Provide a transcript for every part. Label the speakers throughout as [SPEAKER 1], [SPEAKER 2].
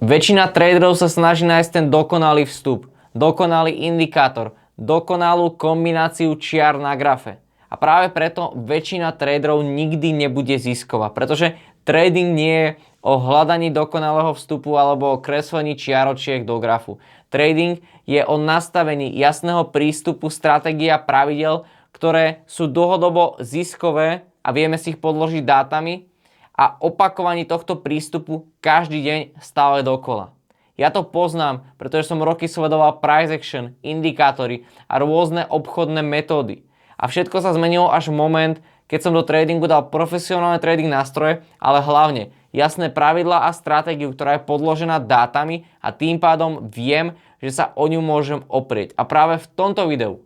[SPEAKER 1] Väčšina traderov sa snaží nájsť ten dokonalý vstup, dokonalý indikátor, dokonalú kombináciu čiar na grafe. A práve preto väčšina traderov nikdy nebude zisková, pretože trading nie je o hľadaní dokonalého vstupu alebo o kreslení čiaročiek do grafu. Trading je o nastavení jasného prístupu, stratégie a pravidel, ktoré sú dlhodobo ziskové a vieme si ich podložiť dátami a opakovaní tohto prístupu každý deň stále dokola. Ja to poznám, pretože som roky sledoval price action, indikátory a rôzne obchodné metódy. A všetko sa zmenilo až v moment, keď som do tradingu dal profesionálne trading nástroje, ale hlavne jasné pravidlá a stratégiu, ktorá je podložená dátami a tým pádom viem, že sa o ňu môžem oprieť. A práve v tomto videu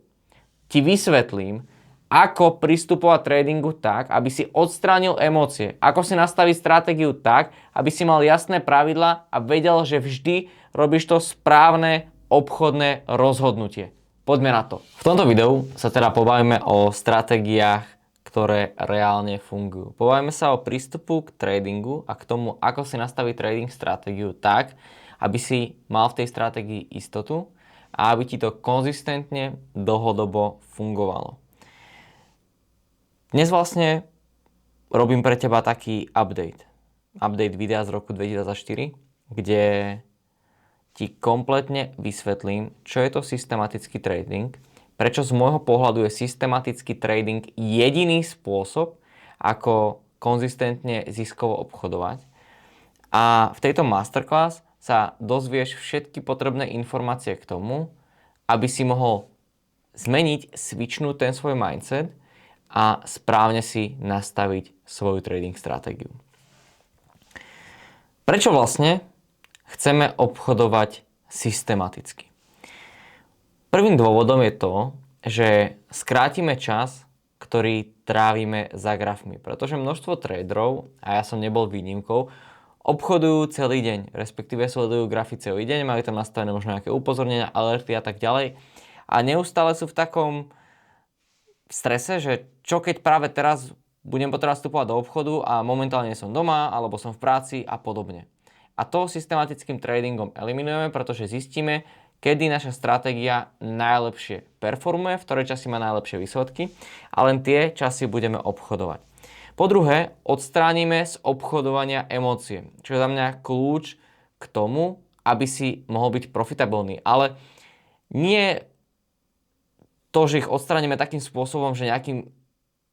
[SPEAKER 1] ti vysvetlím, ako pristupovať tradingu tak, aby si odstránil emócie, ako si nastaviť stratégiu tak, aby si mal jasné pravidlá a vedel, že vždy robíš to správne obchodné rozhodnutie. Poďme na to. V tomto videu sa teda pobavíme o stratégiách, ktoré reálne fungujú. Pobavíme sa o prístupu k tradingu a k tomu, ako si nastaviť trading stratégiu tak, aby si mal v tej stratégii istotu a aby ti to konzistentne dlhodobo fungovalo. Dnes vlastne robím pre teba taký update videa z roku 2024, kde ti kompletne vysvetlím, čo je to systematický trading, prečo z môjho pohľadu je systematický trading jediný spôsob, ako konzistentne ziskovo obchodovať. A v tejto masterclass sa dozvieš všetky potrebné informácie k tomu, aby si mohol zmeniť, switchnúť ten svoj mindset a správne si nastaviť svoju trading stratégiu. Prečo vlastne chceme obchodovať systematicky? Prvým dôvodom je to, že skrátime čas, ktorý trávime za grafmi. Pretože množstvo traderov, a ja som nebol výnimkou, obchodujú celý deň, respektíve sledujú grafy celý deň, majú tam nastavené možno nejaké upozornenia, alerty a tak ďalej. A neustále sú v takom strese, že čo keď práve teraz budem potrebovať vstupovať do obchodu a momentálne som doma, alebo som v práci a podobne. A to systematickým tradingom eliminujeme, pretože zistíme, kedy naša stratégia najlepšie performuje, v ktorej časti má najlepšie výsledky a len tie časy budeme obchodovať. Po druhé, odstránime z obchodovania emócie, čo je za mňa kľúč k tomu, aby si mohol byť profitabilný. Ale nie to, že ich odstránime takým spôsobom, že nejakým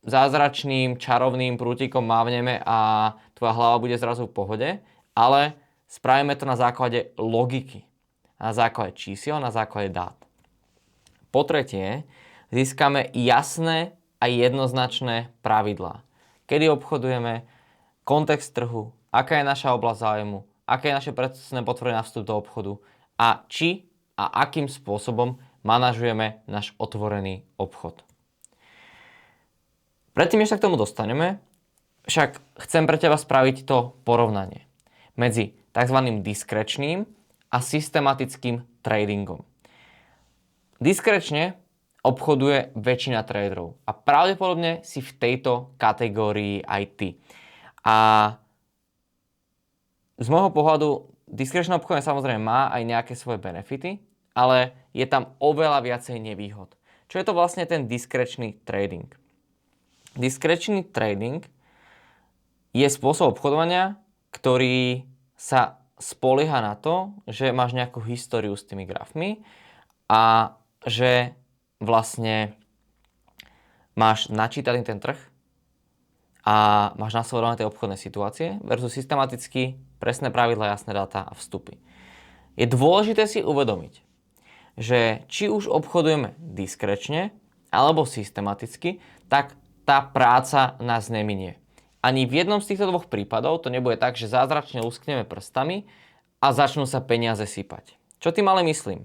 [SPEAKER 1] zázračným, čarovným prútikom mávneme a tvoja hlava bude zrazu v pohode, ale spravíme to na základe logiky, na základe čísiel, na základe dát. Po tretie, získame jasné a jednoznačné pravidlá. Kedy obchodujeme, kontext trhu, aká je naša oblasť záujmu, aké je naše presné potvorenie na vstup do obchodu a či a akým spôsobom manažujeme náš otvorený obchod. Predtým, než sa k tomu dostaneme, však chcem pre teba spraviť to porovnanie medzi tzv. Diskrečným a systematickým tradingom. Diskrečne obchoduje väčšina traderov a pravdepodobne si v tejto kategórii aj ty. A z môjho pohľadu diskrečné obchodovanie samozrejme má aj nejaké svoje benefity, ale je tam oveľa viacej nevýhod. Čo je to vlastne ten diskrečný trading? Diskrečný trading je spôsob obchodovania, ktorý sa spolieha na to, že máš nejakú históriu s tými grafmi a že vlastne máš načítaný ten trh a máš nasledované tie obchodné situácie versus systematicky presné pravidlá, jasné dáta a vstupy. Je dôležité si uvedomiť, že či už obchodujeme diskrečne alebo systematicky, tak tá práca nás neminie. Ani v jednom z týchto dvoch prípadov to nebude tak, že zázračne luskneme prstami a začnú sa peniaze sypať. Čo tým ale myslím?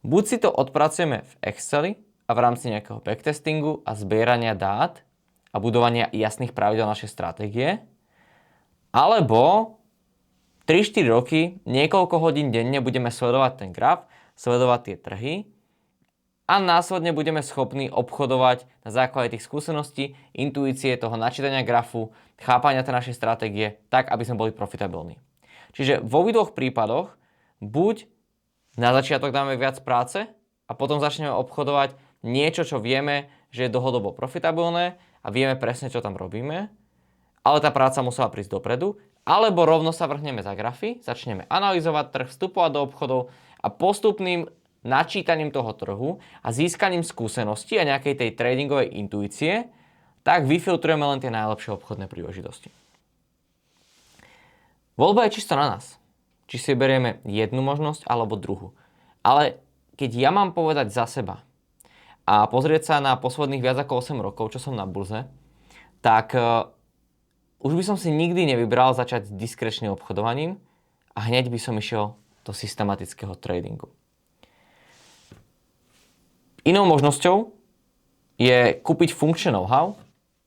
[SPEAKER 1] Buď si to odpracujeme v Exceli a v rámci nejakého backtestingu a zbierania dát a budovania jasných pravidel našej stratégie, alebo 3-4 roky, niekoľko hodín denne budeme sledovať ten graf, sledovať tie trhy a následne budeme schopní obchodovať na základe tých skúseností, intuície, toho načítania grafu, chápania tej našej stratégie, tak, aby sme boli profitabilní. Čiže v obidvoch prípadoch buď na začiatok dáme viac práce a potom začneme obchodovať niečo, čo vieme, že je dlhodobo profitabilné a vieme presne, čo tam robíme, ale tá práca musela prísť dopredu, alebo rovno sa vrhneme za grafy, začneme analyzovať trh, vstupovať do obchodov a postupným načítaním toho trhu a získaním skúseností a nejakej tej tradingovej intuície, tak vyfiltrujeme len tie najlepšie obchodné príležitosti. Voľba je čisto na nás, či si berieme jednu možnosť alebo druhú. Ale keď ja mám povedať za seba a pozrieť sa na posledných viac ako 8 rokov, čo som na burze, tak už by som si nikdy nevybral začať diskrétnym obchodovaním a hneď by som išiel do systematického tradingu. Inou možnosťou je kúpiť funkčné know-how,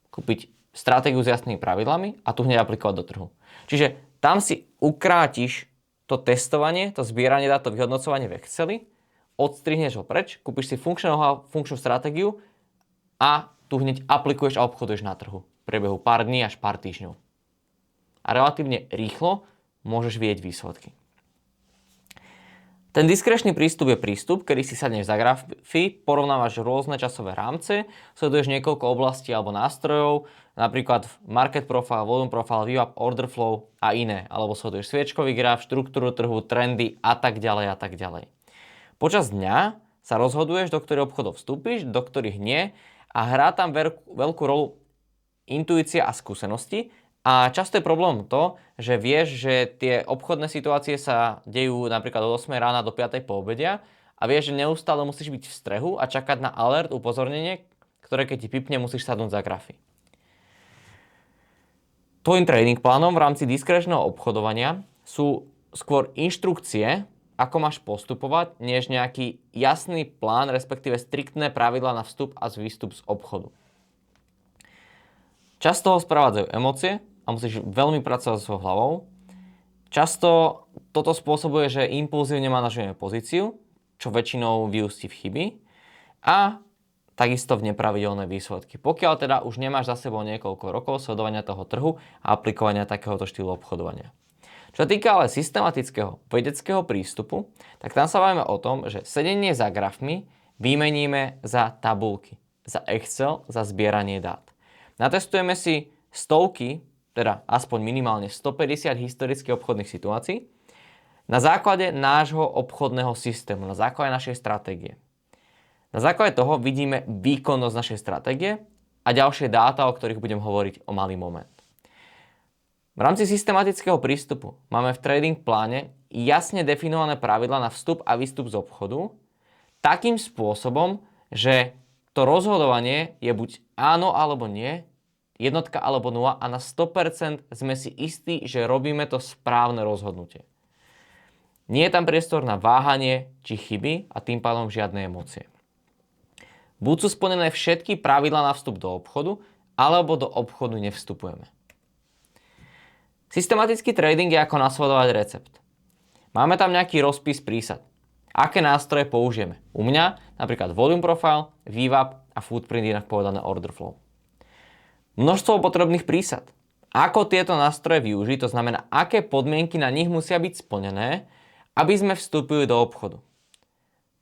[SPEAKER 1] kúpiť stratégiu s jasnými pravidlami a tu hneď aplikovať do trhu. Čiže tam si ukrátiš to testovanie, to zbieranie dát, to vyhodnocovanie v Exceli, odstrihneš ho preč, kúpiš si funkčné know-how, funkčnú stratégiu a tu hneď aplikuješ a obchoduješ na trhu v priebehu pár dní až pár týždňov. A relatívne rýchlo môžeš vidieť výsledky. Ten diskrétny prístup je prístup, kedy si sadneš za grafy, porovnávaš rôzne časové rámce, sleduješ niekoľko oblastí alebo nástrojov, napríklad market profile, volume profile, VWAP, order flow a iné, alebo sleduješ sviečkový graf, štruktúru trhu, trendy a tak ďalej a tak ďalej. Počas dňa sa rozhoduješ, do ktorých obchodov vstúpiš, do ktorých nie a hrá tam veľkú rolu intuícia a skúsenosti. A často je problém to, že vieš, že tie obchodné situácie sa dejú napríklad od 8 rána do 5 po obedia a vieš, že neustále musíš byť v strehu a čakať na alert, upozornenie, ktoré keď ti pipne, musíš sadnúť za grafy. Tvojím trading plánom v rámci diskrétneho obchodovania sú skôr inštrukcie, ako máš postupovať, než nejaký jasný plán, respektíve striktné pravidlá na vstup a výstup z obchodu. Často ho sprevádzajú emócie a musíš veľmi pracovať so svojou hlavou. Často toto spôsobuje, že impulzívne manažujeme pozíciu, čo väčšinou vyústi v chyby a takisto v nepravidelné výsledky. Pokiaľ teda už nemáš za sebou niekoľko rokov sledovania toho trhu a aplikovania takéhoto štýlu obchodovania. Čo sa týka ale systematického vedeckého prístupu, tak tam sa bavíme o tom, že sedenie za grafmi vymeníme za tabulky, za Excel, za zbieranie dát. Natestujeme si stovky, teda aspoň minimálne 150 historických obchodných situácií na základe nášho obchodného systému, na základe našej stratégie. Na základe toho vidíme výkonnosť našej stratégie a ďalšie dáta, o ktorých budem hovoriť o malý moment. V rámci systematického prístupu máme v trading pláne jasne definované pravidlá na vstup a výstup z obchodu takým spôsobom, že to rozhodovanie je buď áno alebo nie, jednotka alebo nula a na 100% sme si istí, že robíme to správne rozhodnutie. Nie je tam priestor na váhanie či chyby a tým pádom žiadne emócie. Buď sú splnené všetky pravidlá na vstup do obchodu, alebo do obchodu nevstupujeme. Systematický trading je ako nasledovať recept. Máme tam nejaký rozpis prísad. Aké nástroje použijeme? U mňa napríklad volume profile, VWAP a footprint, inak povedané order flow. Množstvo potrebných prísad. Ako tieto nástroje využiť, to znamená, aké podmienky na nich musia byť splnené, aby sme vstúpili do obchodu.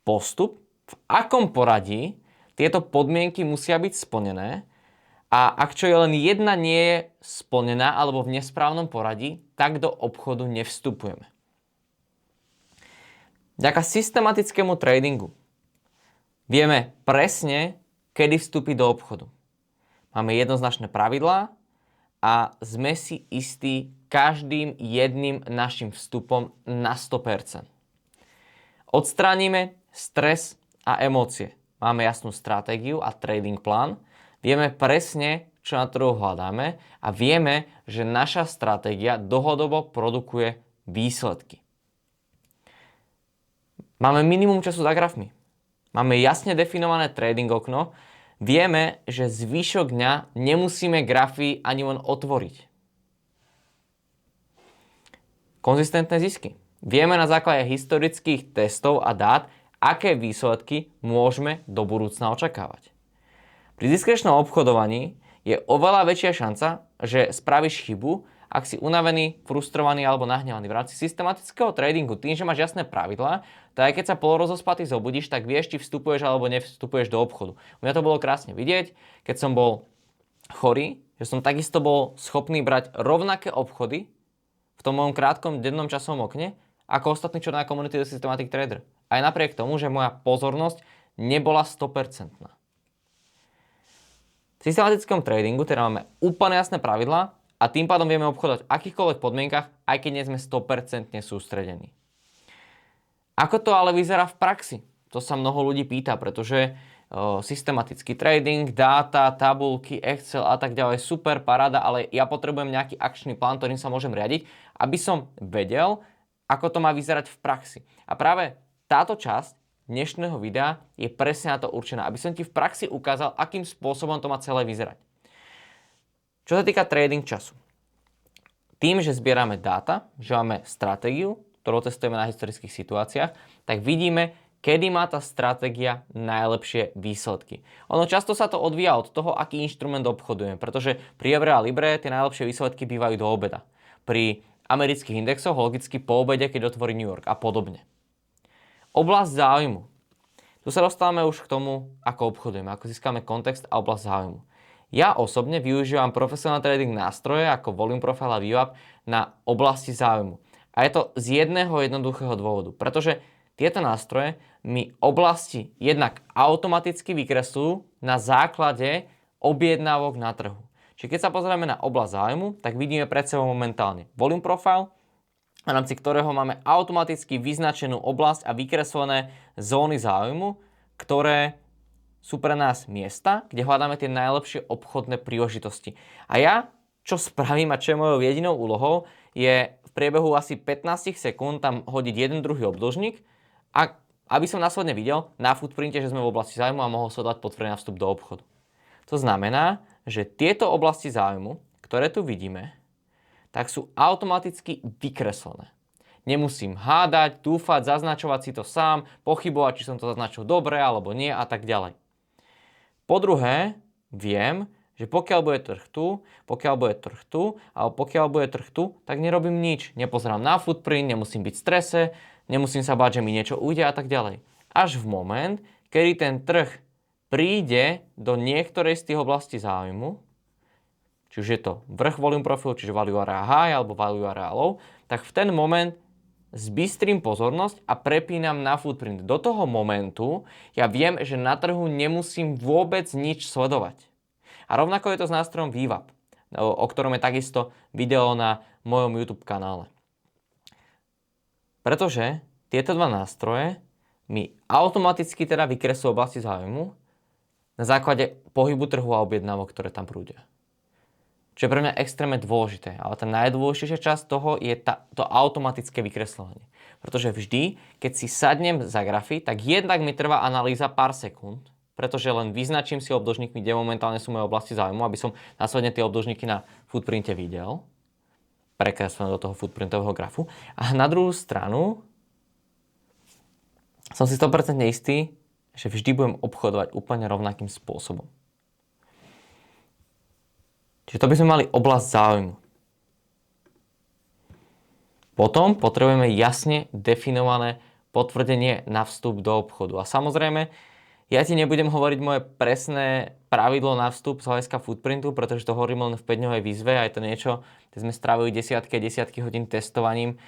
[SPEAKER 1] Postup, v akom poradí tieto podmienky musia byť splnené a ak čo je len jedna nie je splnená alebo v nesprávnom poradí, tak do obchodu nevstupujeme. Vďaka systematickému tradingu vieme presne, kedy vstúpiť do obchodu. Máme jednoznačné pravidlá a sme si istí každým jedným našim vstupom na 100%. Odstránime stres a emócie. Máme jasnú stratégiu a trading plán. Vieme presne, čo na trhu hľadáme a vieme, že naša stratégia dlhodobo produkuje výsledky. Máme minimum času za grafmi. Máme jasne definované trading okno. Vieme, že zvyšok dňa nemusíme grafy ani len otvoriť. Konzistentné zisky. Vieme na základe historických testov a dát, aké výsledky môžeme do budúcna očakávať. Pri diskrétnom obchodovaní je oveľa väčšia šanca, že spravíš chybu ak si unavený, frustrovaný alebo nahnevaný. V rámci systematického tradingu, tým, že máš jasné pravidlá, tak aj keď sa polorozospatý zobudíš, tak vieš, či vstupuješ alebo nevstupuješ do obchodu. U mňa to bolo krásne vidieť, keď som bol chorý, že som takisto bol schopný brať rovnaké obchody v tom mojom krátkom dennom časovom okne, ako ostatní, čo na komunity The Systematic Trader. Aj napriek tomu, že moja pozornosť nebola 100%. V systematickom tradingu teda máme úplne jasné pravidlá a tým pádom vieme obchodovať v akýchkoľvek podmienkach, aj keď nie sme 100% sústredení. Ako to ale vyzerá v praxi? To sa mnoho ľudí pýta, pretože systematický trading, dáta, tabulky, Excel a tak ďalej, super, paráda, ale ja potrebujem nejaký akčný plán, ktorým sa môžem riadiť, aby som vedel, ako to má vyzerať v praxi. A práve táto časť dnešného videa je presne na to určená, aby som ti v praxi ukázal, akým spôsobom to má celé vyzerať. Čo sa týka trading času. Tým, že zbierame dáta, že máme stratégiu, ktorú testujeme na historických situáciách, tak vidíme, kedy má tá stratégia najlepšie výsledky. Ono často sa to odvíja od toho, aký inštrument obchodujeme, pretože pri Eure a Libre tie najlepšie výsledky bývajú do obeda. Pri amerických indexoch logicky po obede, keď otvorí New York a podobne. Oblasť záujmu. Tu sa dostávame už k tomu, ako obchodujeme, ako získame kontext a oblasť záujmu. Ja osobne využívam professional trading nástroje ako Volume Profile a VWAP na oblasti záujmu. A je to z jedného jednoduchého dôvodu, pretože tieto nástroje mi oblasti jednak automaticky vykresľujú na základe objednávok na trhu. Čiže keď sa pozrieme na oblasť záujmu, tak vidíme pred sebou momentálne Volume Profile, v rámci ktorého máme automaticky vyznačenú oblasť a vykreslené zóny záujmu, ktoré sú pre nás miesta, kde hľadáme tie najlepšie obchodné príležitosti. A ja, čo spravím a čo je mojou jedinou úlohou, je v priebehu asi 15 sekúnd tam hodiť jeden druhý obdĺžnik, a aby som následne videl na footprinte, že sme v oblasti záujmu a mohol sledovať potvrdený vstup do obchodu. To znamená, že tieto oblasti záujmu, ktoré tu vidíme, tak sú automaticky vykreslené. Nemusím hádať, dúfať, zaznačovať si to sám, pochybovať, či som to zaznačil dobre alebo nie a tak ďalej. Po druhé, viem, že pokiaľ bude trh tu, pokiaľ bude trh tu, alebo pokiaľ bude trh tu, tak nerobím nič. Nepozerám na footprint, nemusím byť v strese, nemusím sa báť, že mi niečo ujde a tak ďalej. Až v moment, kedy ten trh príde do niektorej z tých oblastí záujmu, či už je to vrch volume profilu, čiže value area high alebo value area low, tak v ten moment zbystrím pozornosť a prepínam na footprint. Do toho momentu ja viem, že na trhu nemusím vôbec nič sledovať. A rovnako je to s nástrojom VWAP, o ktorom je takisto video na mojom YouTube kanále. Pretože tieto dva nástroje mi automaticky teda vykresľujú oblasti záujmu na základe pohybu trhu a objednávok, ktoré tam prúdia. Čo je pre mňa extrémne dôležité, ale tá najdôležitejšia časť toho je to automatické vykresľovanie. Pretože vždy, keď si sadnem za grafy, tak jednak mi trvá analýza pár sekúnd, pretože len vyznačím si obdĺžnikmi, kde momentálne sú moje oblasti záujmu, aby som následne tie obdĺžniky na footprinte videl, prekreslené do toho footprintového grafu. A na druhú stranu som si 100% istý, že vždy budem obchodovať úplne rovnakým spôsobom. Čiže to by sme mali oblasť záujmu. Potom potrebujeme jasne definované potvrdenie na vstup do obchodu. A samozrejme, ja ti nebudem hovoriť moje presné pravidlo na vstup z hľadiska footprintu, pretože to hovorím len v 5-dňovej výzve a je to niečo, kde sme strávili desiatky hodín testovaním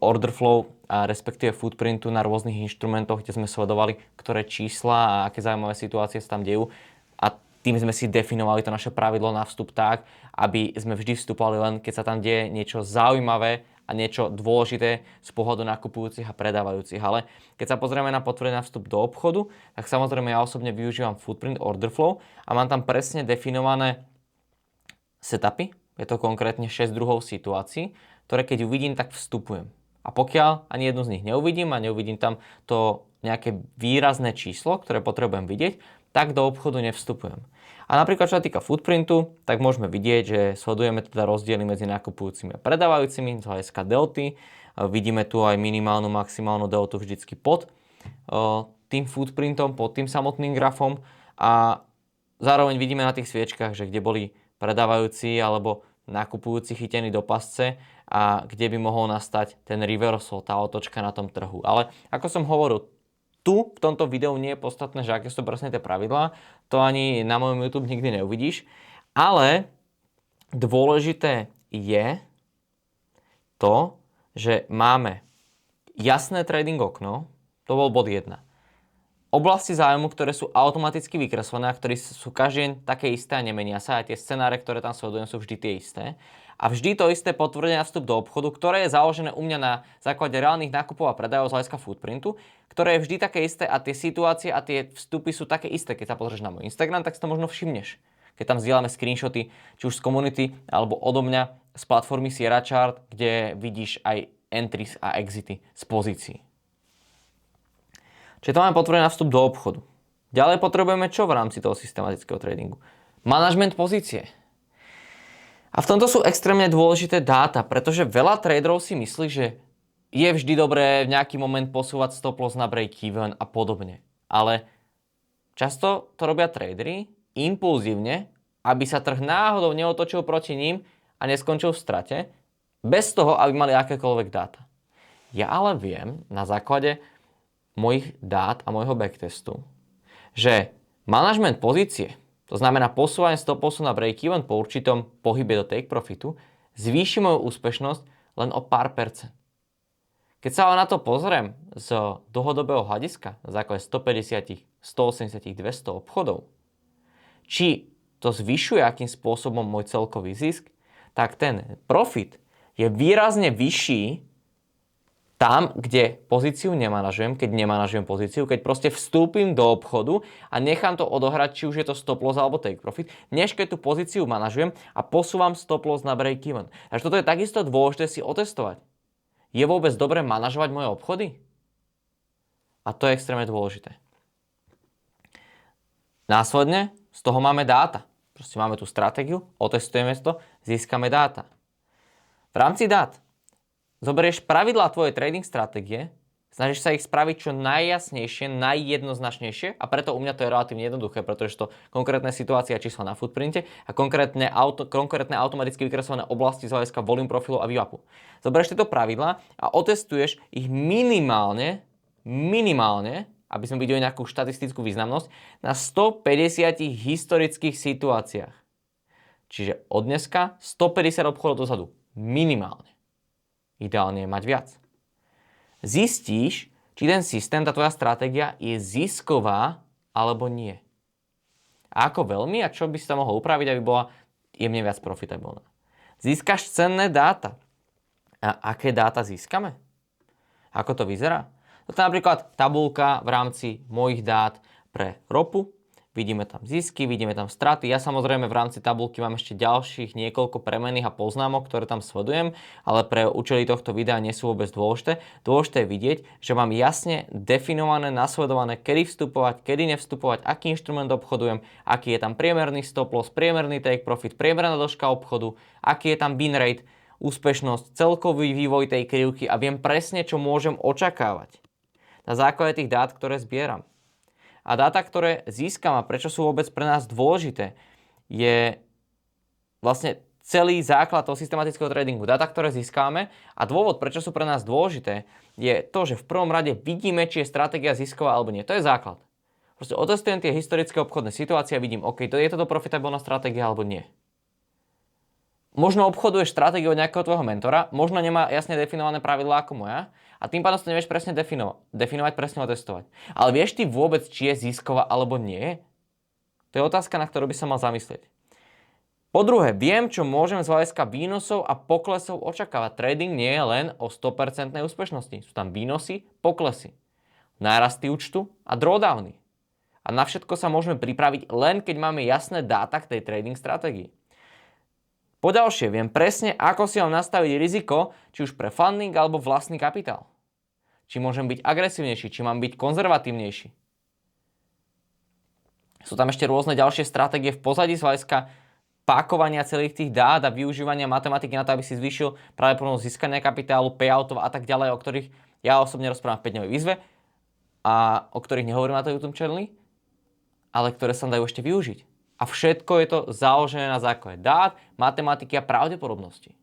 [SPEAKER 1] order flow a respektíve footprintu na rôznych inštrumentoch, kde sme sledovali, ktoré čísla a aké zaujímavé situácie sa tam dejú. A tým sme si definovali to naše pravidlo na vstup tak, aby sme vždy vstupovali len, keď sa tam deje niečo zaujímavé a niečo dôležité z pohľadu nakupujúcich a predávajúcich. Ale keď sa pozrieme na potvrdený vstup do obchodu, tak samozrejme ja osobne využívam footprint order flow a mám tam presne definované setupy. Je to konkrétne 6 druhov situácií, ktoré keď uvidím, tak vstupujem. A pokiaľ ani jednu z nich neuvidím a neuvidím tam to nejaké výrazné číslo, ktoré potrebujem vidieť, tak do obchodu nevstupujem. A napríklad, čo sa týka footprintu, tak môžeme vidieť, že sledujeme teda rozdiely medzi nakupujúcimi a predávajúcimi z hľadiska delty. Vidíme tu aj minimálnu, maximálnu deltu vždycky pod tým footprintom, pod tým samotným grafom a zároveň vidíme na tých sviečkach, že kde boli predávajúci alebo nakupujúci chytený do pasce a kde by mohol nastať ten reversal, tá otočka na tom trhu. Ale ako som hovoril, tu v tomto videu nie je podstatné, že aké sú presne tie pravidlá, to ani na mojom YouTube nikdy neuvidíš, ale dôležité je to, že máme jasné trading okno, to bol bod 1. Oblasti zájmu, ktoré sú automaticky vykreslené a ktoré sú každý deň také isté a nemenia sa, aj tie scenáre, ktoré tam sledujem, sú vždy tie isté. A vždy to isté potvrdenie na vstup do obchodu, ktoré je založené u mňa na základe reálnych nákupov a predajov z hľadiska footprintu, ktoré je vždy také isté a tie situácie a tie vstupy sú také isté. Keď sa pozrieš na môj Instagram, tak si to možno všimneš. Keď tam zdieľame screenshoty, či už z komunity, alebo odo mňa z platformy Sierra Chart, kde vidíš aj entries a exity z pozícií. Čiže to máme potvrdené na vstup do obchodu. Ďalej potrebujeme čo v rámci toho systematického tradingu? Manažment pozície. A v tomto sú extrémne dôležité dáta, pretože veľa traderov si myslí, že je vždy dobré v nejaký moment posúvať stop loss na break even a podobne. Ale často to robia tradery impulzívne, aby sa trh náhodou neotočil proti ním a neskončil v strate, bez toho, aby mali akékoľvek dáta. Ja ale viem na základe mojich dát a môjho backtestu, že manažment pozície, to znamená posúvanie stop lossu na break-even po určitom pohybe do take profitu, zvýši moju úspešnosť len o pár percent. Keď sa ale na to pozriem z dlhodobého hľadiska, na základe 150, 180, 200 obchodov, či to zvyšuje akým spôsobom môj celkový zisk, tak ten profit je výrazne vyšší tam, kde pozíciu nemanažujem, keď nemanažujem pozíciu, keď proste vstúpim do obchodu a nechám to odohrať, či už je to stop loss alebo take profit, než keď tú pozíciu manažujem a posúvam stop loss na break even. Takže toto je takisto dôležité si otestovať. Je vôbec dobré manažovať moje obchody? A to je extrémne dôležité. Následne z toho máme dáta. Proste máme tú stratégiu, otestujeme to, získame dáta. V rámci dát zoberieš pravidlá tvojej trading stratégie, snažíš sa ich spraviť čo najjasnejšie, najjednoznačnejšie a preto u mňa to je relatívne jednoduché, pretože to konkrétne situácia čísla na footprinte a konkrétne automaticky vykreslené oblasti z hľadiska volume profilu a VWAPu. Zoberieš tieto pravidlá a otestuješ ich minimálne, aby sme videli nejakú štatistickú významnosť, na 150 historických situáciách. Čiže od dneska 150 obchodov dozadu. Minimálne. Ideálne je mať viac. Zistíš, či ten systém, tá tvoja stratégia je zisková alebo nie. A ako veľmi a čo by si tam mohol upraviť, aby bola jemne viac profitabilná. Získaš cenné dáta. A aké dáta získame? Ako to vyzerá? Toto je napríklad tabuľka v rámci mojich dát pre ropu. Vidíme tam zisky, vidíme tam straty. Ja samozrejme v rámci tabuľky mám ešte ďalších niekoľko premenných a poznámok, ktoré tam sledujem, ale pre účely tohto videa nie sú vôbec dôležité. Dôležité je vidieť, že mám jasne definované, nasledované, kedy vstupovať, kedy nevstupovať, aký inštrument obchodujem, aký je tam priemerný stop loss, priemerný take profit, priemerná dĺžka obchodu, aký je tam win rate, úspešnosť, celkový vývoj tej krivky a viem presne, čo môžem očakávať na základe tých dát, ktoré zbieram. A dáta, ktoré získam a prečo sú vôbec pre nás dôležité, je vlastne celý základ toho systematického tradingu. Dáta, ktoré získame a dôvod, prečo sú pre nás dôležité, je to, že v prvom rade vidíme, či je stratégia zisková alebo nie. To je základ. Proste otestujem tie historické obchodné situácie a vidím, OK, je toto profitabilná stratégia alebo nie. Možno obchoduješ stratégiu od nejakého tvojho mentora, možno nemá jasne definované pravidlá ako moja a tým pádom si nevieš presne definovať, presne otestovať. Ale vieš ty vôbec, či je zisková alebo nie? To je otázka, na ktorú by sa mal zamyslieť. Po druhé, viem, čo môžem z hľadiska výnosov a poklesov očakávať. Trading nie je len o 100% úspešnosti. Sú tam výnosy, poklesy, nárasty účtu a drawdowny. A na všetko sa môžeme pripraviť len keď máme jasné dáta k tej trading stratégii. Po ďalšie, viem presne, ako si mám nastaviť riziko, či už pre funding alebo vlastný kapitál. Či môžem byť agresívnejší, či mám byť konzervatívnejší. Sú tam ešte rôzne ďalšie stratégie v pozadí z hľadiska pákovania celých tých dát a využívania matematiky na to, aby si zvýšil pravdepodobnosť získania kapitálu, payoutov a tak ďalej, o ktorých ja osobne rozprávam v 5-dňovej výzve a o ktorých nehovorím na tej YouTube channeli, ale ktoré sa dajú ešte využiť. A všetko je to založené na základe dát, matematiky a pravdepodobnosti.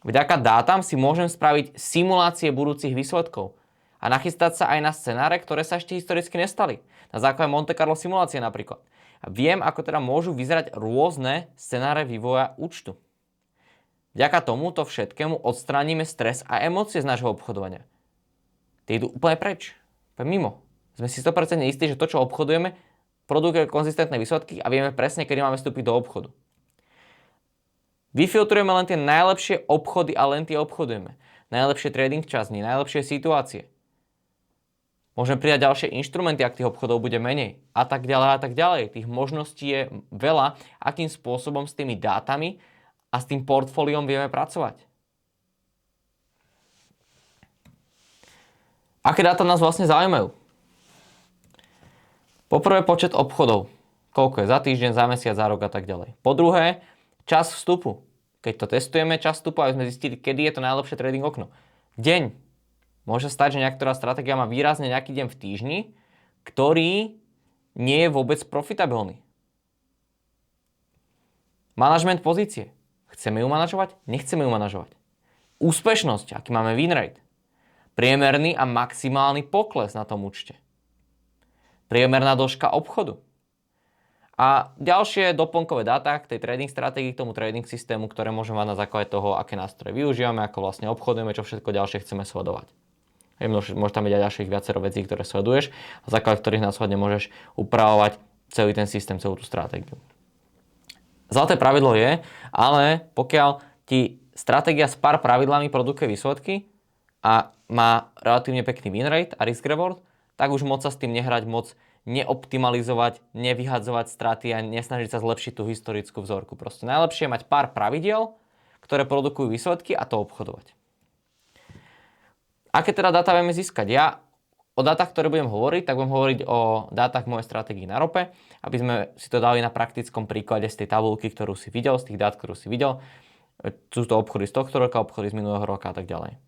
[SPEAKER 1] Vďaka dátam si môžem spraviť simulácie budúcich výsledkov a nachystať sa aj na scenáre, ktoré sa ešte historicky nestali. Na základe Monte Carlo simulácie napríklad. A viem, ako teda môžu vyzerať rôzne scenáre vývoja účtu. Vďaka tomuto všetkému odstránime stres a emócie z nášho obchodovania. Tie idú úplne preč. Úplne mimo. Sme si 100% istí, že to, čo obchodujeme, produkuje konzistentné výsledky a vieme presne, kedy máme vstúpiť do obchodu. Vyfiltrujeme len tie najlepšie obchody a len tie obchodujeme. Najlepšie trading časy, najlepšie situácie. Môžeme pridať ďalšie inštrumenty, ak tých obchodov bude menej. A tak ďalej, a tak ďalej. Tých možností je veľa, akým spôsobom s tými dátami a s tým portfóliom vieme pracovať. Aké dáta nás vlastne zaujímajú? Poprvé počet obchodov. Koľko je za týždeň, za mesiac, za rok a tak ďalej. Po druhé, čas vstupu. Keď to testujeme, čas vstupu, aby sme zistili, kedy je to najlepšie trading okno. Deň. Môže stať, že niektorá stratégia má výrazne nejaký deň v týždni, ktorý nie je vôbec profitabilný. Manažment pozície. Chceme ju manažovať? Nechceme ju manažovať. Úspešnosť, aký máme win rate. Priemerný a maximálny pokles na tom účte. Priemerná dĺžka obchodu. A ďalšie doplnkové dáta k tej trading stratégii, k tomu trading systému, ktoré môžeme mať na základe toho, aké nástroje využívame, ako vlastne obchodujeme, čo všetko ďalšie chceme sledovať. Môže tam byť aj ďalších viacero vecí, ktoré sleduješ, na základe ktorých následne môžeš upravovať celý ten systém, celú tú stratégiu. Zlaté pravidlo je, ale pokiaľ ti stratégia s pár pravidlami produkuje výsledky a má relatívne pekný win rate a risk reward, tak už moc sa s tým nehrať, moc neoptimalizovať, nevyhadzovať straty a nesnažiť sa zlepšiť tú historickú vzorku. Proste najlepšie je mať pár pravidiel, ktoré produkujú výsledky a to obchodovať. Aké teda dáta vieme získať? Ja o dátach, ktoré budem hovoriť, tak budem hovoriť o dátach mojej stratégii na rope, aby sme si to dali na praktickom príklade z tej tabulky, ktorú si videl, z tých dát, ktorú si videl. Sú to obchody z tohto roka, obchody z minulého roka a tak ďalej.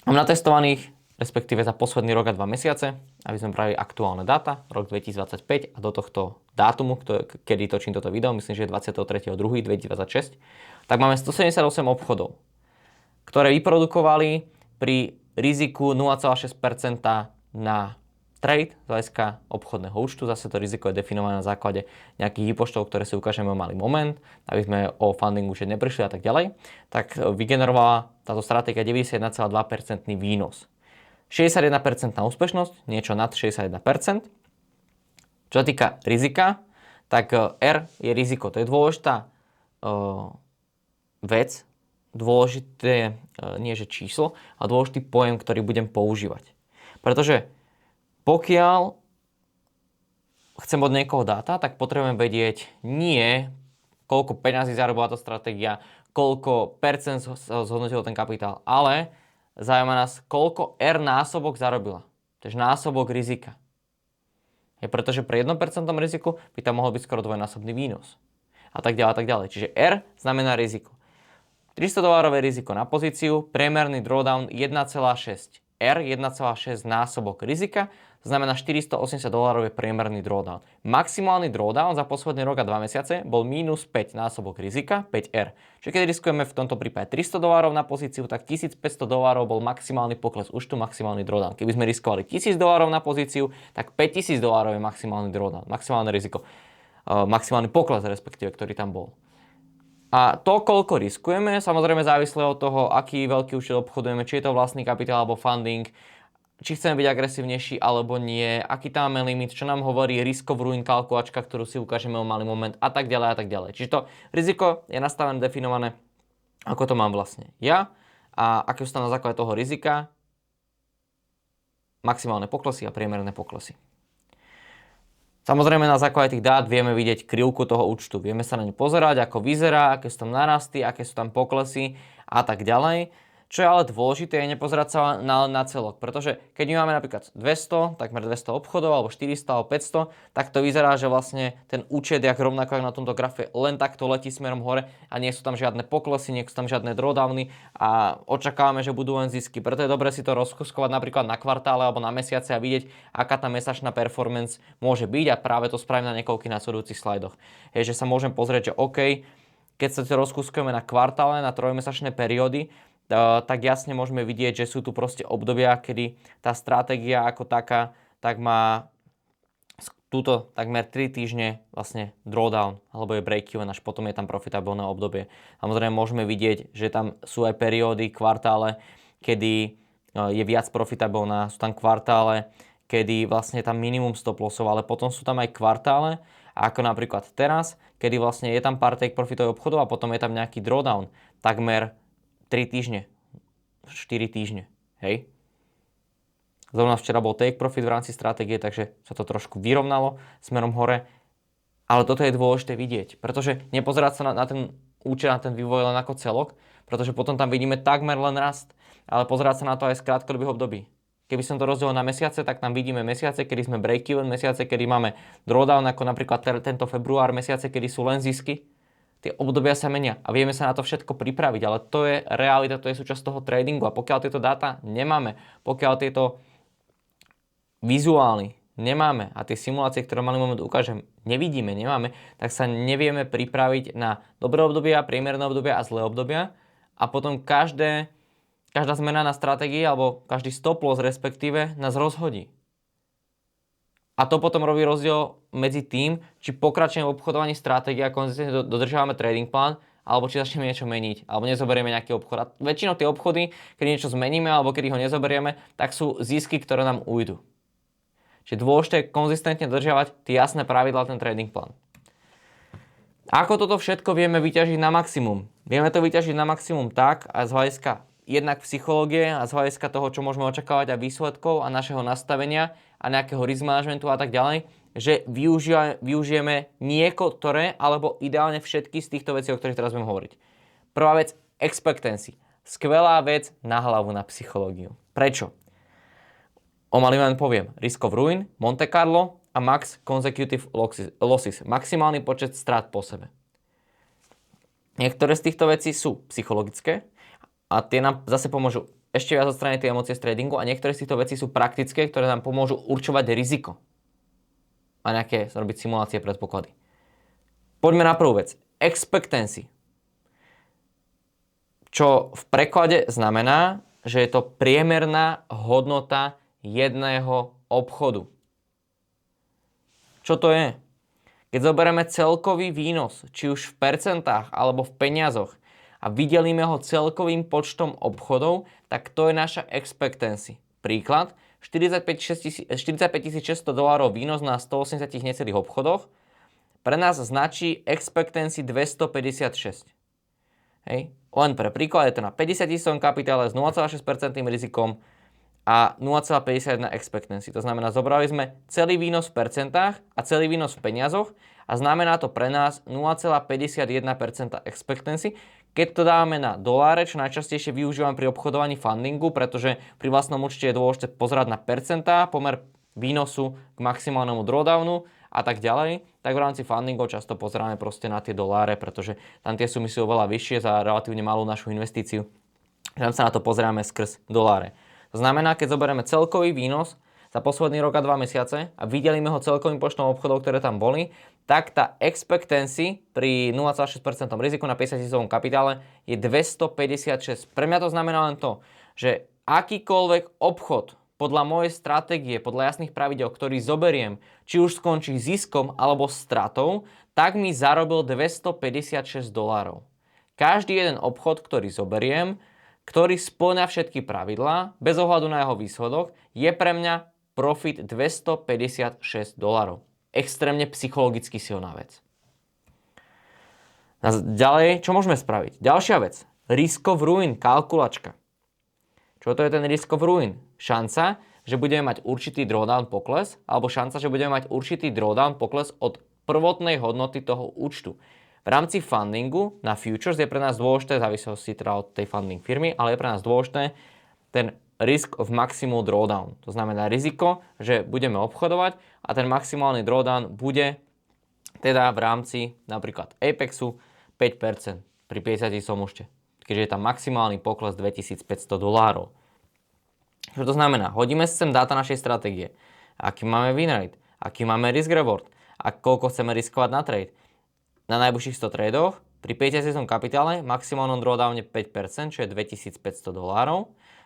[SPEAKER 1] Mám natestovaných respektíve za posledný rok a 2 mesiace, aby sme brali aktuálne dáta, rok 2025 a do tohto dátumu, kedy točím toto video, myslím, že je 23.2.2026, tak máme 178 obchodov, ktoré vyprodukovali pri riziku 0,6% na trade z hľadiska obchodného účtu. Zase to riziko je definované na základe nejakých výpočtov, ktoré si ukážeme o malý moment, aby sme o funding účet neprišli a tak ďalej. Tak vygenerovala táto stratégia 91,2% výnos. 61% úspešnosť, niečo nad 61%. Čo sa týka rizika, tak R je riziko. To je dôležitá vec, dôležité nie že číslo, ale dôležitý pojem, ktorý budem používať. Pretože pokiaľ chcem od niekoho dáta, tak potrebujem vedieť nie koľko peňazí zarobila tá stratégia, koľko percent zhodnotil ten kapitál, ale zaujíma nás, koľko R násobok zarobila. Takže násobok rizika. Je pretože pri 1% riziku by tam mohol byť skoro dvojnásobný výnos. A tak ďalej, a tak ďalej. Čiže R znamená riziko. $300 riziko na pozíciu, priemerný drawdown 1,6. R 1,6 násobok rizika, znamená $480 priemerný drawdown. Maximálny drawdown za posledný rok a 2 mesiace bol minus 5 násobok rizika, 5R. Čiže keď riskujeme v tomto prípade $300 na pozíciu, tak $1,500 bol maximálny pokles účtu, maximálny drawdown. Keby sme riskovali $1,000 na pozíciu, tak $5,000 je maximálny drawdown, maximálne riziko, maximálny pokles respektíve, ktorý tam bol. A to, koľko riskujeme, samozrejme závisle od toho, aký veľký účet obchodujeme, či je to vlastný kapitál alebo funding, či chceme byť agresívnejší alebo nie, aký tam máme limit, čo nám hovorí risk of ruin kalkulačka, ktorú si ukážeme o malý moment a tak ďalej a tak ďalej. Čiže to riziko je nastavené, definované, ako to mám vlastne ja a aké sú tam na základe toho rizika maximálne poklesy a priemerné poklesy. Samozrejme na základe tých dát vieme vidieť krivku toho účtu. Vieme sa na ňu pozerať, ako vyzerá, aké sú tam narasty, aké sú tam poklesy a tak ďalej. Čo je ale dôležité, je nepozerať sa na celok, pretože keď my máme napríklad 200, takmer 200 obchodov, alebo 400, alebo 500, tak to vyzerá, že vlastne ten účet, jak rovnako ako na tomto grafe, len takto letí smerom hore a nie sú tam žiadne poklesy, nie sú tam žiadne drawdowny a očakávame, že budú len zisky. Preto je dobré si to rozkuskovať napríklad na kvartále alebo na mesiace a vidieť, aká tá mesačná performance môže byť, a práve to spravím na niekoľkých nasledujúcich slajdoch. Je, že sa môžem pozrieť, že OK, keď sa to rozkuskujeme na kvartále, na trojmesačné periódy, tak jasne môžeme vidieť, že sú tu proste obdobia, kedy tá stratégia ako taká, tak má túto takmer 3 týždne vlastne drawdown, alebo je break-even, až potom je tam profitabilné obdobie. Samozrejme môžeme vidieť, že tam sú aj periódy, kvartále, kedy je viac profitabilná, sú tam kvartále, kedy vlastne je tam minimum stop lossov, ale potom sú tam aj kvartále, ako napríklad teraz, kedy vlastne je tam pár take profitových obchodov a potom je tam nejaký drawdown, takmer 3 týždne, 4 týždne, hej. Zrovna včera bol take profit v rámci stratégie, takže sa to trošku vyrovnalo smerom hore. Ale toto je dôležité vidieť, pretože nepozerať sa na ten účet, na ten vývoj len ako celok, pretože potom tam vidíme takmer len rast, ale pozerať sa na to aj z krátkodobých období. Keby som to rozdelil na mesiace, tak tam vidíme mesiace, kedy sme break-even, mesiace, kedy máme drawdown, ako napríklad tento február, mesiace, kedy sú len zisky. Tie obdobia sa menia a vieme sa na to všetko pripraviť, ale to je realita, to je súčasť toho tradingu, a pokiaľ tieto dáta nemáme, pokiaľ tieto vizuály nemáme a tie simulácie, ktoré malý moment ukážem, nevidíme, nemáme, tak sa nevieme pripraviť na dobré obdobia, priemerné obdobia a zlé obdobia, a potom každá zmena na stratégii alebo každý stop loss respektíve nás rozhodí. A to potom robí rozdiel medzi tým, či pokračujeme v obchodovaní stratégie a konzistentne dodržiavame trading plán, alebo či začneme niečo meniť, alebo nezoberieme nejaký obchod. A väčšinou tie obchody, keď niečo zmeníme alebo keď ho nezoberieme, tak sú zisky, ktoré nám ujdu. Čiže dôležité je konzistentne dodržiavať tie jasné pravidlá, ten trading plán. Ako toto všetko vieme vyťažiť na maximum? Vieme to vyťažiť na maximum tak, a z hľadiska jednak psychológie a z hľadiska toho, čo môžeme očakávať a výsledkov a našeho nastavenia a nejakého risk managementu a tak ďalej, že využijeme niektoré alebo ideálne všetky z týchto vecí, o ktorých teraz budem hovoriť. Prvá vec, expectancy. Skvelá vec na hlavu na psychológiu. Prečo? O malý moment poviem. Risk of ruin, Monte Carlo a max consecutive losses. Maximálny počet strát po sebe. Niektoré z týchto vecí sú psychologické a tie nám zase pomôžu ešte viac odstrániť tie emócie z tradingu, a niektoré z týchto vecí sú praktické, ktoré nám pomôžu určovať riziko a nejaké robiť simulácie, predpoklady. Poďme na prvú vec. Expectancy. Čo v preklade znamená, že je to priemerná hodnota jedného obchodu. Čo to je? Keď zoberieme celkový výnos, či už v percentách alebo v peniazoch, a vydelíme ho celkovým počtom obchodov, tak to je naša expectancy. Príklad, $45 600 výnos na 180 necelých obchodoch pre nás značí expectancy 256. Hej. Len pre príklad je to na 50 000 kapitále s 0,6% rizikom a 0,51 expectancy. To znamená, zobrali sme celý výnos v percentách a celý výnos v peniazoch a znamená to pre nás 0,51% expectancy. Keď to dáme na doláre, čo najčastejšie využívam pri obchodovaní fundingu, pretože pri vlastnom účte je dôležité pozerať na percentá, pomer výnosu k maximálnemu drawdownu a tak ďalej, tak v rámci fundingov často pozeráme proste na tie doláre, pretože tam tie sumy sú oveľa vyššie za relatívne malú našu investíciu. Tam sa na to pozeráme skrz doláre. To znamená, keď zoberieme celkový výnos za posledný rok a 2 mesiace a vydelíme ho celkovým počtom obchodov, ktoré tam boli, tak tá expectancy pri 0,6% riziku na 50 000 kapitále je 256. Pre mňa to znamená len to, že akýkoľvek obchod podľa mojej stratégie, podľa jasných pravidel, ktorý zoberiem, či už skončí ziskom alebo stratou, tak mi zarobil $256. Každý jeden obchod, ktorý zoberiem, ktorý spĺňa všetky pravidlá, bez ohľadu na jeho výsledok, je pre mňa profit $256. Extrémne psychologicky silná vec. A ďalej, čo môžeme spraviť? Ďalšia vec. Risk of ruin, kalkulačka. Čo to je ten risk of ruin? Šanca, že budeme mať určitý drawdown pokles, alebo šanca, že budeme mať určitý drawdown pokles od prvotnej hodnoty toho účtu. V rámci fundingu na futures je pre nás dôležité, v závislosti teda od tej funding firmy, ale je pre nás dôležité ten risk of maximal drawdown. To znamená riziko, že budeme obchodovať a ten maximálny drawdown bude teda v rámci napríklad Apexu 5% pri 50 účte, keďže je tam maximálny pokles $2500. Čo to znamená? Hodíme sem dáta našej stratégie. Aký máme win rate, aký máme risk reward a koľko chceme riskovať na trade. Na najbližších 100 tradoch pri 50 kapitále maximálnom drawdowne 5%, čo je $2500,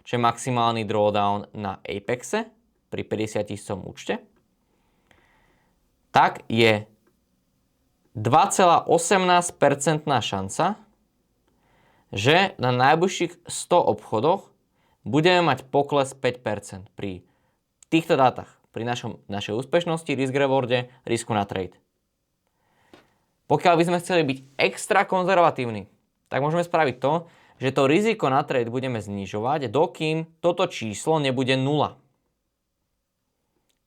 [SPEAKER 1] čo je maximálny drawdown na Apexe pri 50 účte, tak je 2,18% šanca, že na najbližších 100 obchodoch budeme mať pokles 5% pri týchto dátach, pri našej úspešnosti, risk rewarde, risku na trade. Pokiaľ by sme chceli byť extra konzervatívni, tak môžeme spraviť to, že to riziko na trade budeme znižovať, dokým toto číslo nebude 0.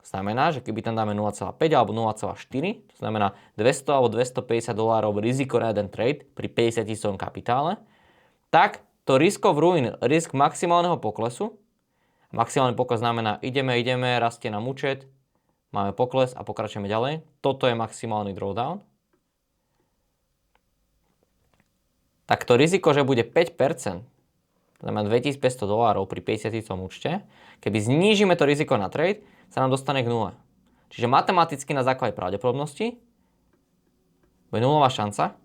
[SPEAKER 1] Znamená, že keby tam dáme 0,5 alebo 0,4, to znamená $200 alebo $250 riziko na jeden trade pri 50 kapitále, tak to risk of ruin, risk maximálneho poklesu, maximálny pokles znamená ideme, rastie nám účet, máme pokles a pokračujeme ďalej, toto je maximálny drawdown, tak to riziko, že bude 5%, to znamená $2500 pri 50 účte, keby znížime to riziko na trade, sa nám dostane k 0. Čiže matematicky na základe pravdepodobnosti bude nulová šanca,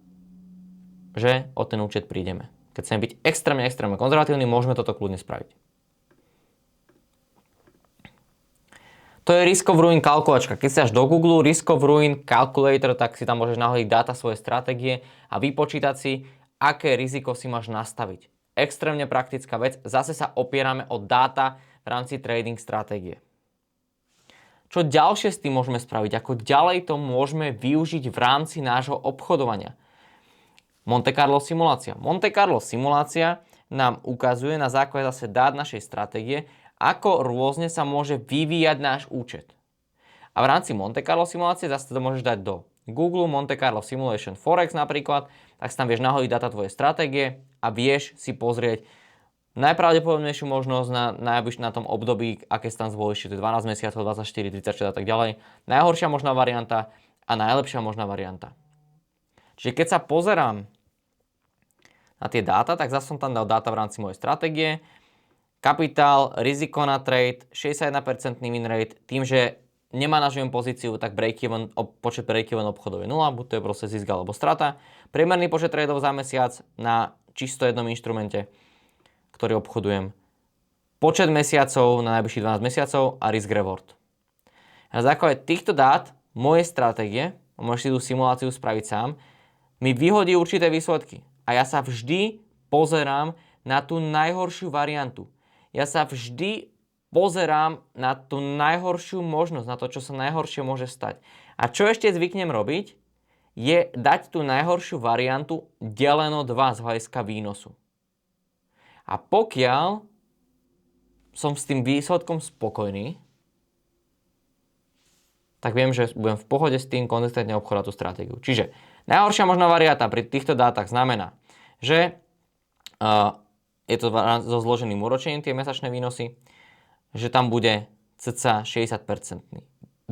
[SPEAKER 1] že o ten účet prídeme. Keď chceme byť extrémne konzervatívni, môžeme toto kľudne spraviť. To je Risk of Ruin kalkulačka. Keď si až do Google Risk of Ruin Calculator, tak si tam môžeš nahodiť dáta svoje stratégie a vypočítať si, aké riziko si máš nastaviť. Extrémne praktická vec. Zase sa opierame o dáta v rámci trading stratégie. Čo ďalšie s tým môžeme spraviť? Ako ďalej to môžeme využiť v rámci nášho obchodovania? Monte Carlo simulácia. Monte Carlo simulácia nám ukazuje na základe zase dát našej stratégie, ako rôzne sa môže vyvíjať náš účet. A v rámci Monte Carlo simulácie zase to môžeš dať do Google Monte Carlo Simulation Forex napríklad, tak si tam vieš nahodiť dáta tvojej stratégie a vieš si pozrieť najpravdepodobnejšiu možnosť na tom období, aké si tam zvolíš, to je 12 mesiacov, 24, 36 a tak ďalej. Najhoršia možná varianta a najlepšia možná varianta. Čiže keď sa pozerám na tie dáta, tak zase som tam dal dáta v rámci mojej stratégie. Kapitál, riziko na trade, 61% win rate, tým, že nemanažujem pozíciu, tak počet break-even obchodov je 0, buď to je proste zisk alebo strata. Priemerný počet tradeov za mesiac na čisto jednom inštrumente, ktorý obchodujem. Počet mesiacov na najbližších 12 mesiacov a risk reward. Na základe týchto dát mojej stratégie, môžeš si tú simuláciu spraviť sám, mi vyhodí určité výsledky. A ja sa vždy pozerám na tú najhoršiu variantu. Ja sa vždy pozerám na tú najhoršiu možnosť, na to, čo sa najhoršie môže stať. A čo ešte zvyknem robiť, je dať tú najhoršiu variantu deleno 2 z hľadiska výnosu. A pokiaľ som s tým výsledkom spokojný, tak viem, že budem v pohode s tým konzistentne obchodovať tú stratégiu. Čiže najhoršia možná varianta pri týchto dátach znamená, že je to so zloženým úročením tie mesačné výnosy, že tam bude cca 60%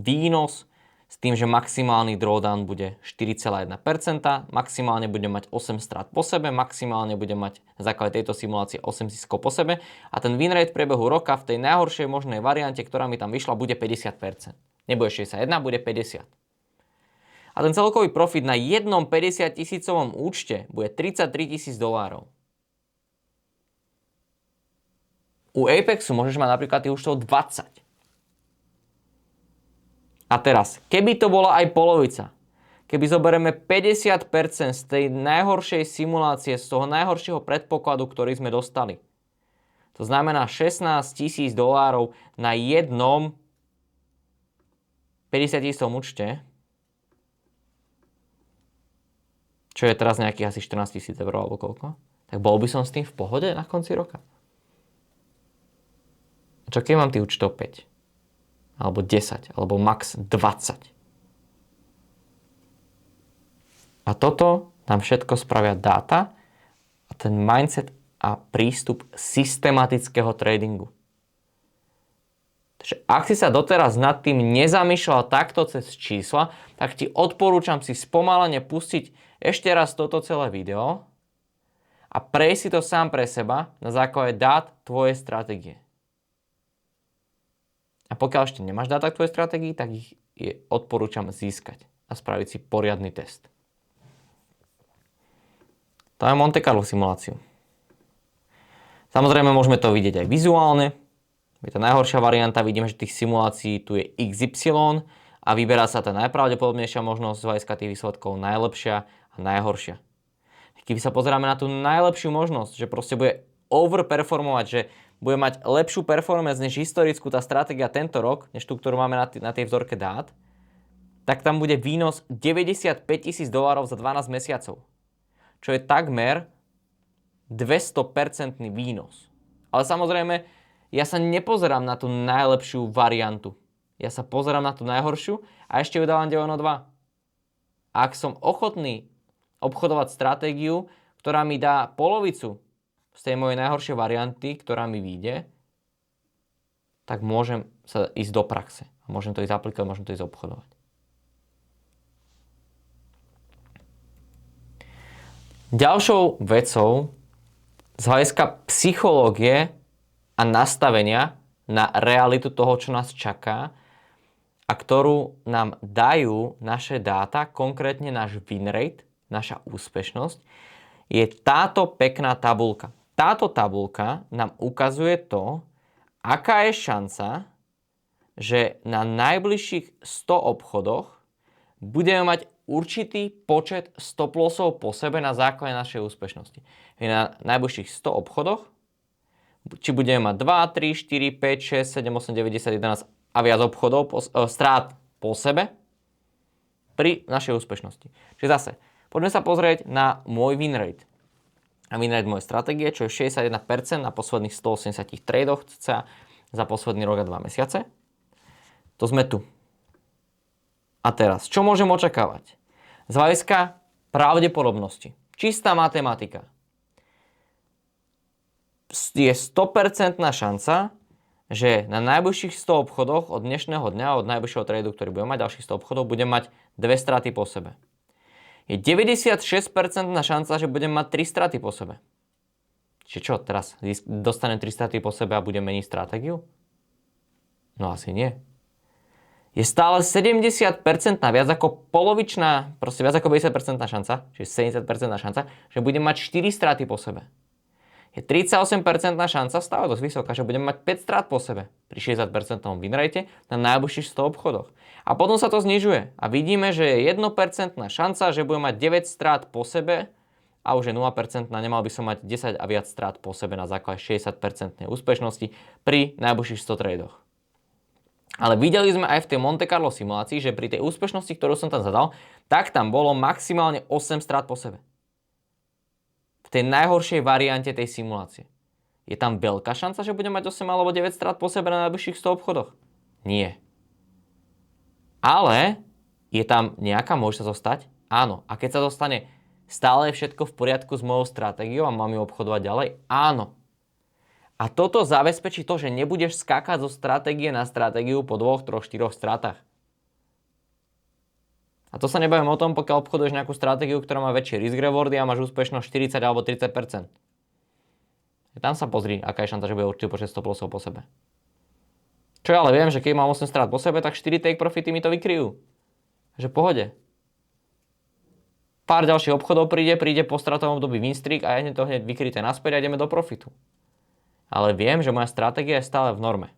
[SPEAKER 1] výnos s tým, že maximálny drawdown bude 4,1%, maximálne bude mať 8 strát po sebe, maximálne bude mať na základe tejto simulácie 8 ziskov po sebe a ten win rate v priebehu roka v tej najhoršej možnej variante, ktorá mi tam vyšla, bude 50%. Nebude 61, bude 50. A ten celkový profit na jednom 50 000 účte bude $33 000. U Apexu môžeš mať napríklad tých účtov 20. A teraz, keby to bola aj polovica, keby zoberieme 50% z tej najhoršej simulácie, z toho najhoršieho predpokladu, ktorý sme dostali, to znamená $16 000 na jednom 50 000 účte, čo je teraz nejakých asi 14 000 eur alebo koľko, tak bol by som s tým v pohode na konci roka. A čo keď mám tých účtov 5? Alebo 10, alebo max 20. A toto nám všetko spravia dáta a ten mindset a prístup systematického tradingu. Takže ak si sa doteraz nad tým nezamýšľal takto cez čísla, tak ti odporúčam si spomalene pustiť ešte raz toto celé video a prejsť si to sám pre seba na základe dát tvojej stratégie. A pokiaľ ešte nemáš dáta k tvojej stratégii, tak ich odporúčam získať a spraviť si poriadny test. To je Monte Carlo simuláciu. Samozrejme, môžeme to vidieť aj vizuálne. Je to najhoršia varianta, vidíme, že tých simulácií tu je XY a vyberá sa tá najpravdepodobnejšia možnosť z hľadiska tých výsledkov, najlepšia a najhoršia. Keby sa pozeráme na tú najlepšiu možnosť, že proste bude overperformovať, že bude mať lepšiu performance než historickú tá stratégia tento rok, než tú, ktorú máme na tej vzorke dát, tak tam bude výnos $95,000 za 12 mesiacov. Čo je takmer 200% výnos. Ale samozrejme, ja sa nepozerám na tú najlepšiu variantu. Ja sa pozerám na tú najhoršiu a ešte ju dávam deleno 2. Ak som ochotný obchodovať stratégiu, ktorá mi dá polovicu z tej mojej najhoršej varianty, ktorá mi vyjde, tak môžem sa ísť do praxe. Môžem to ísť aplikovať, môžem to ísť obchodovať. Ďalšou vecou z hľadiska psychológie a nastavenia na realitu toho, čo nás čaká a ktorú nám dajú naše dáta, konkrétne náš win rate, naša úspešnosť, je táto pekná tabuľka. Táto tabuľka nám ukazuje to, aká je šanca, že na najbližších 100 obchodoch budeme mať určitý počet stop lossov po sebe na základe našej úspešnosti. Na najbližších 100 obchodoch, či budeme mať 2, 3, 4, 5, 6, 7, 8, 9, 10, 11 a viac obchodov, strát po sebe pri našej úspešnosti. Čiže zase, poďme sa pozrieť na môj win rate. A win rate mojej stratégie, čo je 61% na posledných 180 tradoch za posledný rok a 2 mesiace. To sme tu. A teraz, čo môžem očakávať? Z hľadiska pravdepodobnosti. Čistá matematika. Je 100% šanca, že na najbližších 100 obchodoch od dnešného dňa, od najbližšieho tradu, ktorý budem mať, ďalších 100 obchodov, budem mať 2 straty po sebe. Je 96% šanca, že budem mať 3 straty po sebe. Čiže čo, teraz dostanem 3 straty po sebe a budem meniť stratégiu? No asi nie. Je stále 70% viac ako polovičná, proste viac ako 50% šanca, čiže 70% šanca, že budem mať 4 straty po sebe. Je 38% šanca, stále dosť vysoká, že budem mať 5 strát po sebe pri 60% win rate na najbližších 100 obchodoch. A potom sa to znižuje a vidíme, že je 1% šanca, že budem mať 9 strát po sebe a už je 0%, nemal by som mať 10 a viac strát po sebe na základe 60% úspešnosti pri najbližších 100 tradoch. Ale videli sme aj v tej Monte Carlo simulácii, že pri tej úspešnosti, ktorú som tam zadal, tak tam bolo maximálne 8 strát po sebe. V tej najhoršej variante tej simulácie. Je tam veľká šanca, že budem mať 8 alebo 9 strát po sebe na najbližších 100 obchodoch? Nie. Ale je tam nejaká možnosť zostať? Áno. A keď sa dostane, stále je všetko v poriadku s mojou stratégiou a mám ju obchodovať ďalej? Áno. A toto zabezpečí to, že nebudeš skákať zo stratégie na stratégiu po 2, 3, 4 stratách. A to sa nebavím o tom, pokiaľ obchoduješ nejakú stratégiu, ktorá má väčšie risk rewardy a máš úspešnosť 40 alebo 30%. Tam sa pozri, aká je šanca, že bude určitý počet stop lossov po sebe. Čo ja ale viem, že keď mám 8 strát po sebe, tak 4 take profity mi to vykryjú. Takže pohode. Pár ďalších obchodov príde po stratovom období win streak a ja to hneď vykryté naspäť a ideme do profitu. Ale viem, že moja stratégia je stále v norme.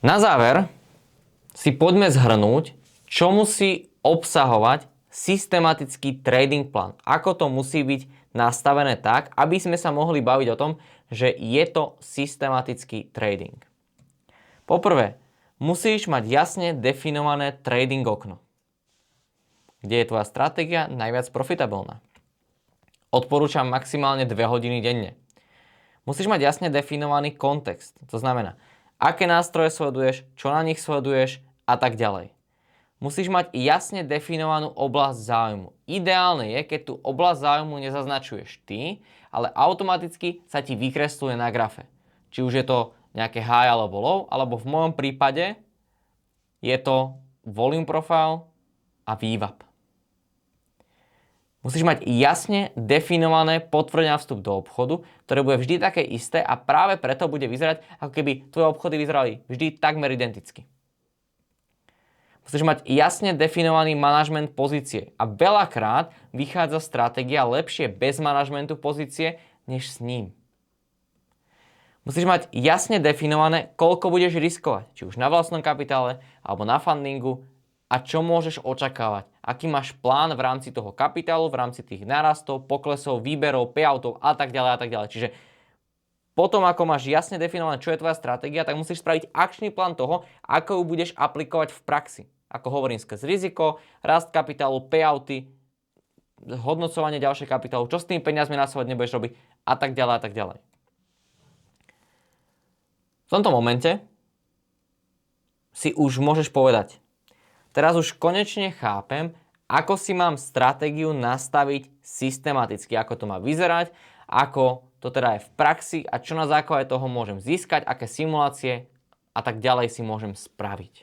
[SPEAKER 1] Na záver si poďme zhrnúť, čo musí obsahovať systematický trading plán. Ako to musí byť nastavené tak, aby sme sa mohli baviť o tom, že je to systematický trading. Poprvé, musíš mať jasne definované trading okno, kde je tvoja stratégia najviac profitabilná. Odporúčam maximálne 2 hodiny denne. Musíš mať jasne definovaný kontext, to znamená, aké nástroje sleduješ, čo na nich sleduješ, a tak ďalej. Musíš mať jasne definovanú oblasť záujmu. Ideálne je, keď tú oblasť záujmu nezaznačuješ ty, ale automaticky sa ti vykresluje na grafe. Či už je to nejaké high alebo low, alebo v mojom prípade je to volume profile a VWAP. Musíš mať jasne definované potvrdenie na vstup do obchodu, ktoré bude vždy také isté a práve preto bude vyzerať, ako keby tvoje obchody vyzerali vždy takmer identicky. Musíš mať jasne definovaný manažment pozície a veľakrát vychádza stratégia lepšie bez manažmentu pozície, než s ním. Musíš mať jasne definované, koľko budeš riskovať, či už na vlastnom kapitále alebo na fundingu a čo môžeš očakávať. Aký máš plán v rámci toho kapitálu, v rámci tých narastov, poklesov, výberov, payoutov a tak ďalej a tak ďalej. Čiže potom, ako máš jasne definované, čo je tvoja stratégia, tak musíš spraviť akčný plán toho, ako ju budeš aplikovať v praxi. Ako hovorím, skrz riziko, rast kapitálu, payouty, hodnocovanie ďalšie kapitálu, čo s tými peniazmi následne nebudeš robiť a tak ďalej a tak ďalej. V tomto momente si už môžeš povedať, teraz už konečne chápem, ako si mám stratégiu nastaviť systematicky, ako to má vyzerať, ako to teda je v praxi a čo na základe toho môžem získať, aké simulácie a tak ďalej si môžem spraviť.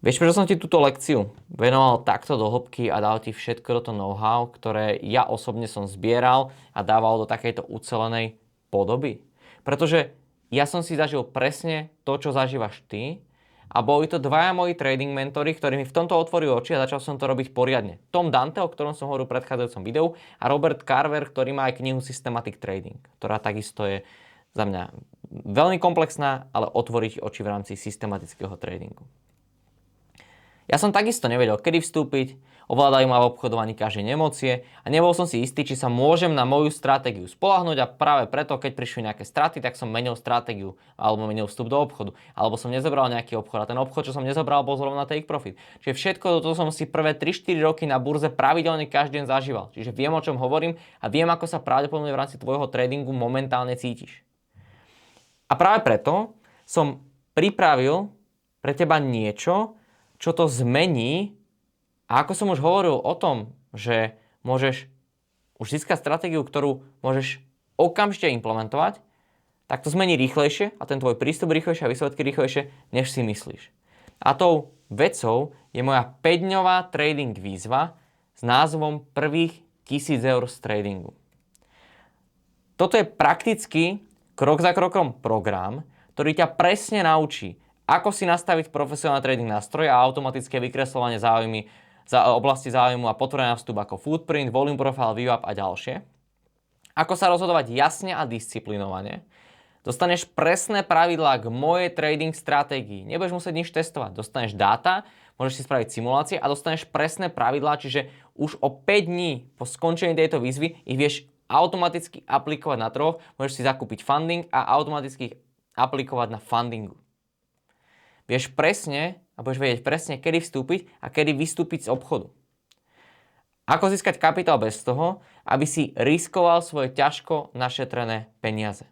[SPEAKER 1] Vieš, prečo som ti túto lekciu venoval takto do hĺbky a dal ti všetko toto know-how, ktoré ja osobne som zbieral a dával do takejto ucelenej podoby? Pretože ja som si zažil presne to, čo zažívaš ty a boli to dvaja moji trading mentori, ktorí mi v tomto otvorili oči a začal som to robiť poriadne. Tom Dante, o ktorom som hovoril v predchádzajúcom videu, a Robert Carver, ktorý má aj knihu Systematic Trading, ktorá takisto je za mňa veľmi komplexná, ale otvorí ti oči v rámci systematického tradingu. Ja som takisto nevedel, kedy vstúpiť, ovládajú ma v obchodovaní každé emócie a nebol som si istý, či sa môžem na moju stratégiu spoľahnúť a práve preto, keď prišli nejaké straty, tak som menil stratégiu alebo menil vstup do obchodu, alebo som nezobral nejaký obchod a ten obchod, čo som nezobral, bol zrovna take profit. Čiže všetko toto som si prvé 3-4 roky na burze pravidelne každý deň zažíval. Čiže viem, o čom hovorím a viem, ako sa pravdepodobne v rámci tvojho tradingu momentálne cítiš. A práve preto som pripravil pre teba niečo, čo to zmení. A ako som už hovoril o tom, že môžeš už získať stratégiu, ktorú môžeš okamžite implementovať, tak to zmení rýchlejšie a ten tvoj prístup rýchlejšie a výsledky rýchlejšie, než si myslíš. A tou vecou je moja 5-dňová trading výzva s názvom prvých 1000 eur z tradingu. Toto je prakticky krok za krokom program, ktorý ťa presne naučí, ako si nastaviť profesionálny trading nástroj a automatické vykresľovanie záujmy za oblasti záujmu a potvrdený vstup ako footprint, volume profile, VWAP a ďalšie. Ako sa rozhodovať jasne a disciplinovane. Dostaneš presné pravidlá k mojej trading stratégii. Nebudeš musieť nič testovať. Dostaneš dáta, môžeš si spraviť simulácie a dostaneš presné pravidlá, čiže už o 5 dní po skončení tejto výzvy ich vieš automaticky aplikovať na trhoch, môžeš si zakúpiť funding a automaticky ich aplikovať na fundingu. Vieš presne a budeš vedieť presne, kedy vstúpiť a kedy vystúpiť z obchodu. Ako získať kapitál bez toho, aby si riskoval svoje ťažko našetrené peniaze.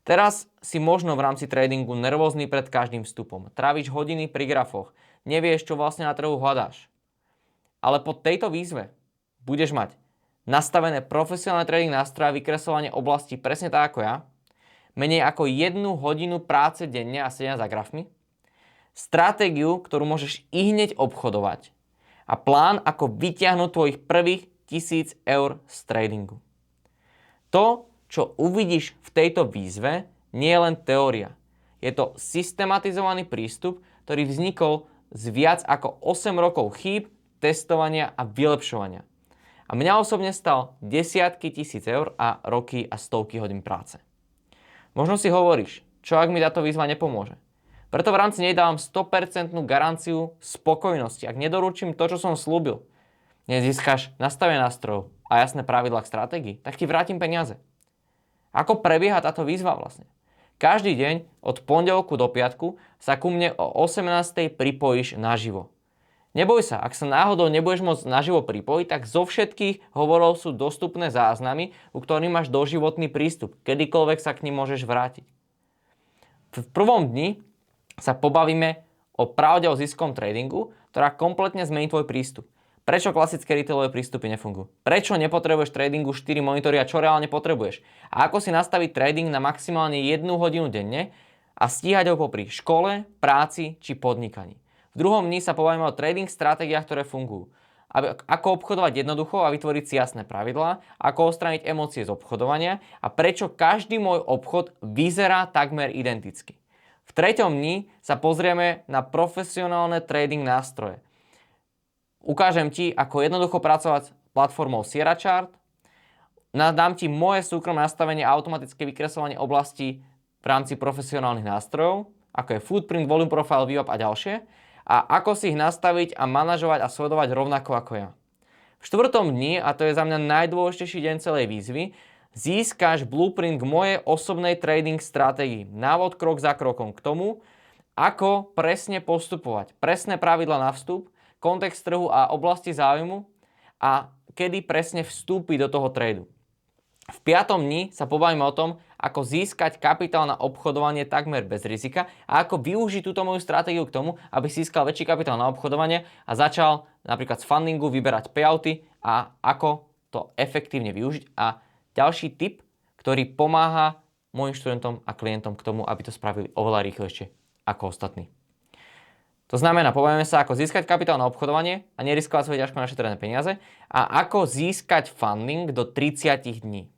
[SPEAKER 1] Teraz si možno v rámci tradingu nervózny pred každým vstupom. Tráviš hodiny pri grafoch, nevieš, čo vlastne na trhu hľadáš. Ale po tejto výzve budeš mať nastavené profesionálne trading nástroje a vykresľovanie oblasti presne tak ako ja, menej ako 1 hodinu práce denne a sedenia za grafmi, stratégiu, ktorú môžeš ihneď obchodovať a plán, ako vyťahnuť tvojich prvých 1000 eur z tradingu. To, čo uvidíš v tejto výzve, nie je len teória. Je to systematizovaný prístup, ktorý vznikol z viac ako 8 rokov chýb, testovania a vylepšovania. A mňa osobne stal desiatky tisíc eur a roky a stovky hodín práce. Možno si hovoríš, čo ak mi táto výzva nepomôže? Preto v rámci nej dávam 100% garanciu spokojnosti. Ak nedoručím to, čo som slúbil, nezískaš nastavenie nástrojov a jasné pravidlá k stratégii, tak ti vrátim peniaze. Ako prebieha táto výzva vlastne? Každý deň od pondelku do piatku sa ku mne o 18:00 pripojíš naživo. Neboj sa, ak sa náhodou nebudeš môcť naživo pripojiť, tak zo všetkých hovorov sú dostupné záznamy, u ktorých máš doživotný prístup. Kedykoľvek sa k nim môžeš vrátiť. V V prvom dni sa pobavíme o pravde o ziskovom tradingu, ktorá kompletne zmení tvoj prístup. Prečo klasické retailové prístupy nefungujú? Prečo nepotrebuješ tradingu 4 monitory a čo reálne potrebuješ? A ako si nastaviť trading na maximálne 1 hodinu denne a stíhať ho popri škole, práci či podnikaní. V druhom dni sa pobavíme o trading stratégiách, ktoré fungujú. Ako obchodovať jednoducho a vytvoriť si jasné pravidlá, ako odstrániť emócie z obchodovania a prečo každý môj obchod vyzerá takmer identicky. V treťom dni sa pozrieme na profesionálne trading nástroje. Ukážem ti, ako jednoducho pracovať s platformou SierraChart, dám ti moje súkromné nastavenie a automatické vykresovanie oblastí v rámci profesionálnych nástrojov, ako je Footprint, Volume Profile, VWAP a ďalšie, a ako si ich nastaviť a manažovať a sledovať rovnako ako ja. V štvrtom dni, a to je za mňa najdôležitejší deň celej výzvy, získaš blueprint k mojej osobnej trading stratégii. Návod krok za krokom k tomu, ako presne postupovať. Presné pravidlá na vstup, kontext trhu a oblasti záujmu a kedy presne vstúpiť do toho tradu. V 5. dni sa pobavíme o tom, ako získať kapitál na obchodovanie takmer bez rizika a ako využiť túto moju stratégiu k tomu, aby získal väčší kapitál na obchodovanie a začal napríklad z fundingu vyberať payouty a ako to efektívne využiť. A ďalší tip, ktorý pomáha mojim študentom a klientom k tomu, aby to spravili oveľa rýchlejšie ako ostatní. To znamená, pobavíme sa, ako získať kapitál na obchodovanie a neriskovať svoje ťažko našetrené peniaze a ako získať funding do 30 dní.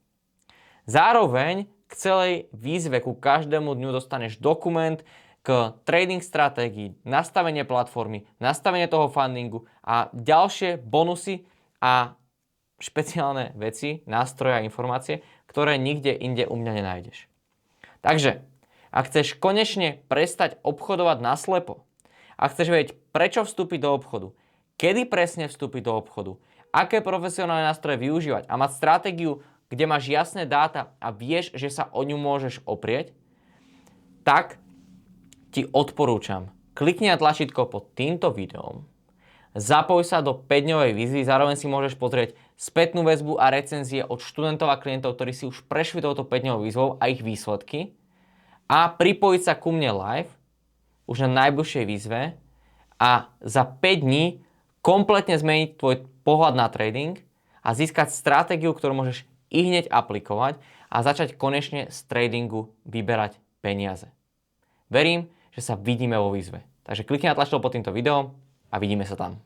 [SPEAKER 1] Zároveň k celej výzve, ku každému dňu dostaneš dokument k trading stratégii, nastavenie platformy, nastavenie toho fundingu a ďalšie bonusy a špeciálne veci, nástroje a informácie, ktoré nikde inde u mňa nenájdeš. Takže, ak chceš konečne prestať obchodovať naslepo, ak chceš vedieť, prečo vstúpiť do obchodu, kedy presne vstúpiť do obchodu, aké profesionálne nástroje využívať a mať stratégiu, kde máš jasné dáta a vieš, že sa o ňu môžeš oprieť, tak ti odporúčam, klikni na tlačítko pod týmto videom, zapoj sa do 5-dňovej výzvy, zároveň si môžeš pozrieť spätnú väzbu a recenzie od študentov a klientov, ktorí si už prešli touto 5-dňovou výzvou a ich výsledky a pripojiť sa ku mne live už na najbližšej výzve a za 5 dní kompletne zmeniť tvoj pohľad na trading a získať stratégiu, ktorú môžeš i hneď aplikovať a začať konečne z tradingu vyberať peniaze. Verím, že sa vidíme vo výzve. Takže klikni na tlačidlo pod týmto videom a vidíme sa tam.